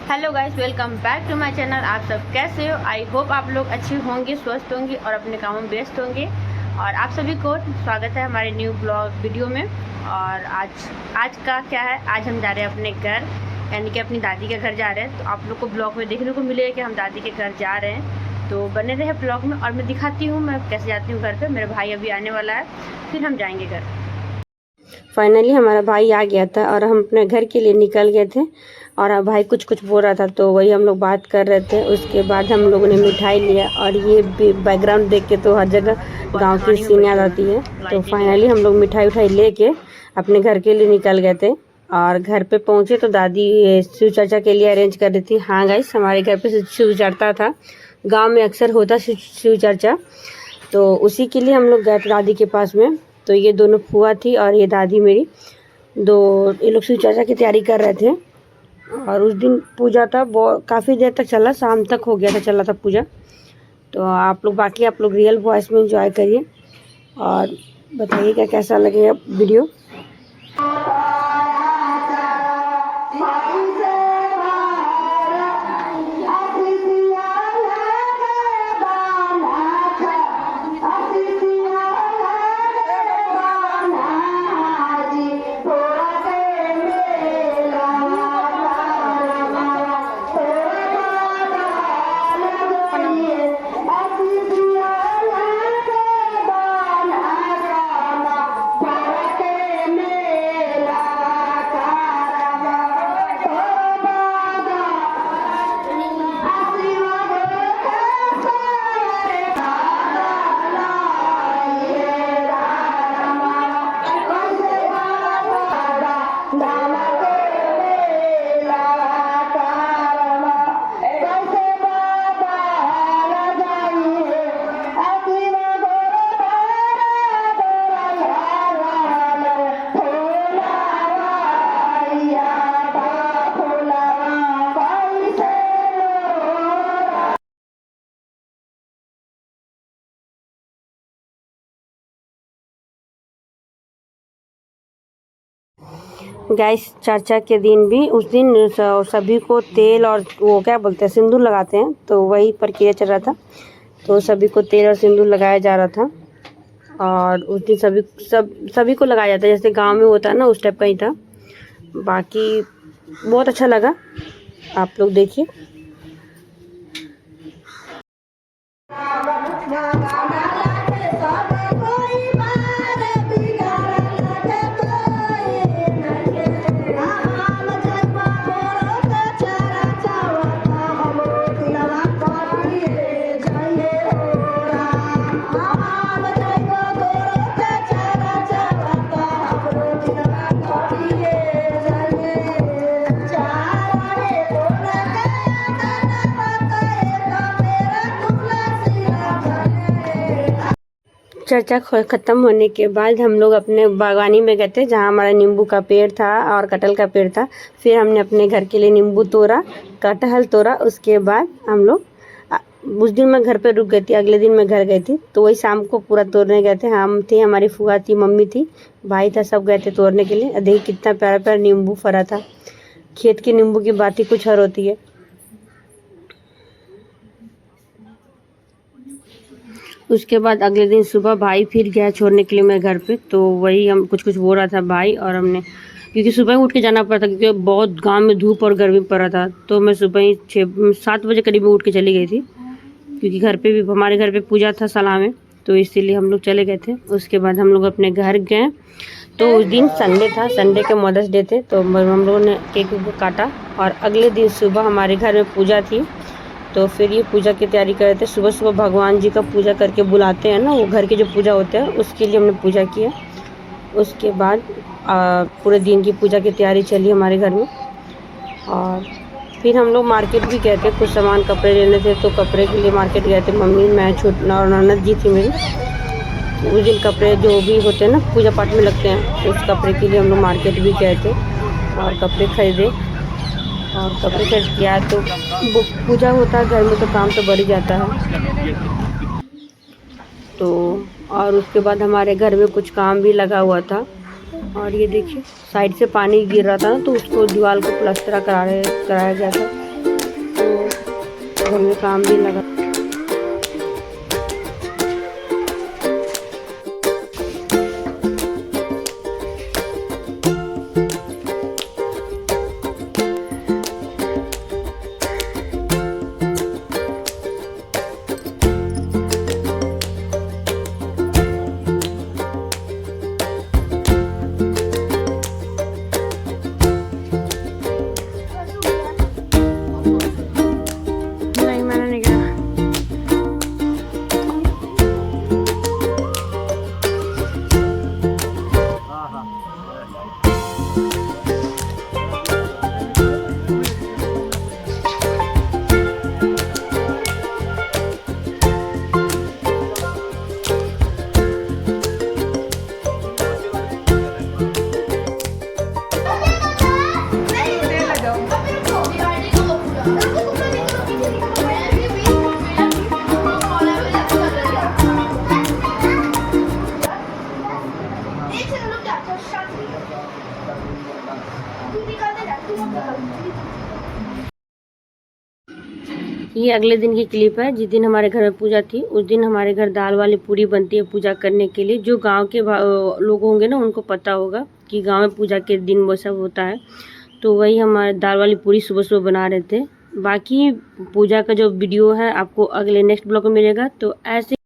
Hello guys, welcome back to my channel. आप सब कैसे हो? आई होप आप लोग अच्छे होंगे, स्वस्थ होंगे और अपने कामों में व्यस्त होंगे। और आप सभी को स्वागत है हमारे न्यू ब्लॉग वीडियो में। और आज का क्या है, आज हम जा रहे हैं अपने घर, यानी कि अपनी दादी के घर जा रहे हैं। तो आप लोग को ब्लॉग में देखने को मिलेगा कि हम दादी के घर जा रहे हैं। तो बने रहे ब्लॉग में और मैं दिखाती हूँ मैं कैसे जाती हूँ घर पर। मेरा भाई अभी आने वाला है, फिर हम जाएँगे घर। फाइनली हमारा भाई आ गया था और हम अपने घर के लिए निकल गए थे। और अब भाई कुछ बोल रहा था तो वही हम लोग बात कर रहे थे। उसके बाद हम लोगों ने मिठाई लिया और ये बैकग्राउंड देख के तो हर जगह गांव की सीन याद आती है। तो फाइनली हम लोग मिठाई उठाई लेके अपने घर के लिए निकल गए थे। और घर पे पहुंचे तो दादी शिव चर्चा के लिए अरेंज कर रही थी। हाँ गाइस, हमारे घर पे शिव चर्चा था, गाँव में अक्सर होता शिव चर्चा, तो उसी के लिए हम लोग गए थे दादी के पास में। तो ये दोनों फुआ थी और ये दादी मेरी, ये लोग शिव चर्चा की तैयारी कर रहे थे। और उस दिन पूजा था, बहुत काफ़ी देर तक चला, शाम तक हो गया था, चला था पूजा। तो आप लोग रियल वॉइस में एंजॉय करिए और बताइएगा कैसा लगेगा वीडियो। गैस चर्चा के दिन भी उस दिन सभी को तेल और वो क्या बोलते हैं, सिंदूर लगाते हैं, तो वही प्रक्रिया चल रहा था। तो सभी को तेल और सिंदूर लगाया जा रहा था। और उस दिन सभी को लगाया जाता है, जैसे गांव में होता है ना, उस टाइप का ही था। बाकी बहुत अच्छा लगा, आप लोग देखिए। चर्चा ख़त्म होने के बाद हम लोग अपने बागवानी में गए थे, जहाँ हमारा नींबू का पेड़ था और कटहल का पेड़ था। फिर हमने अपने घर के लिए नींबू तोड़ा, कटहल तोड़ा। उसके बाद हम लोग उस दिन मैं घर पे रुक गई थी, अगले दिन मैं घर गई थी। तो वही शाम को पूरा तोड़ने गए थे। हम थे, हमारी फुआ थी, मम्मी थी, भाई था, सब गए थे तोड़ने के लिए। देखिए कितना प्यारा प्यारा नींबू फरा था। खेत के नींबू की बात ही कुछ और होती है। उसके बाद अगले दिन सुबह भाई फिर गया छोड़ने के लिए मैं घर पे। तो वही हम कुछ बोल रहा था भाई, और हमने, क्योंकि सुबह ही उठ के जाना पड़ा था, क्योंकि बहुत गांव में धूप और गर्मी पड़ रहा था। तो मैं सुबह ही 6-7 बजे करीब में उठ के चली गई थी, क्योंकि घर पे भी, हमारे घर पे पूजा था सलाह में, तो इसीलिए हम लोग चले गए थे। उसके बाद हम लोग अपने घर गए। तो उस दिन संडे था, संडे के मदर्स डे थे, तो हम लोगों ने केक काटा। और अगले दिन सुबह हमारे घर में पूजा थी, तो फिर ये पूजा की तैयारी कर रहे थे। सुबह सुबह भगवान जी का पूजा करके बुलाते हैं ना, वो घर के जो पूजा होते हैं, उसके लिए हमने पूजा किया। उसके बाद पूरे दिन की पूजा की तैयारी चली हमारे घर में। और फिर हम लोग मार्केट भी गए थे, कुछ सामान कपड़े लेने थे, तो कपड़े के लिए मार्केट गए थे। मम्मी, मैं, छोटा और ननद जी थी मेरी। उस दिन कपड़े जो भी होते हैं ना, पूजा पाठ में लगते हैं, तो उस कपड़े के लिए हम लोग मार्केट भी गए थे और कपड़े खरीदे। और कपड़े खरीद किया तो पूजा होता है घर में, तो काम तो बढ़ ही जाता है। तो और उसके बाद हमारे घर में कुछ काम भी लगा हुआ था। और ये देखिए साइड से पानी गिर रहा था ना, तो उसको दीवार को प्लास्टर कराया गया था। घर में काम भी लगा। नहीं, मैंने नहीं किया। ये अगले दिन की क्लिप है। जिस दिन हमारे घर में पूजा थी उस दिन हमारे घर दाल वाली पूरी बनती है पूजा करने के लिए। जो गांव के लोग होंगे ना उनको पता होगा कि गांव में पूजा के दिन वो सब होता है। तो वही हमारे दाल वाली पूरी सुबह सुबह बना रहे थे। बाकी पूजा का जो वीडियो है आपको अगले नेक्स्ट ब्लॉग में मिलेगा। तो ऐसे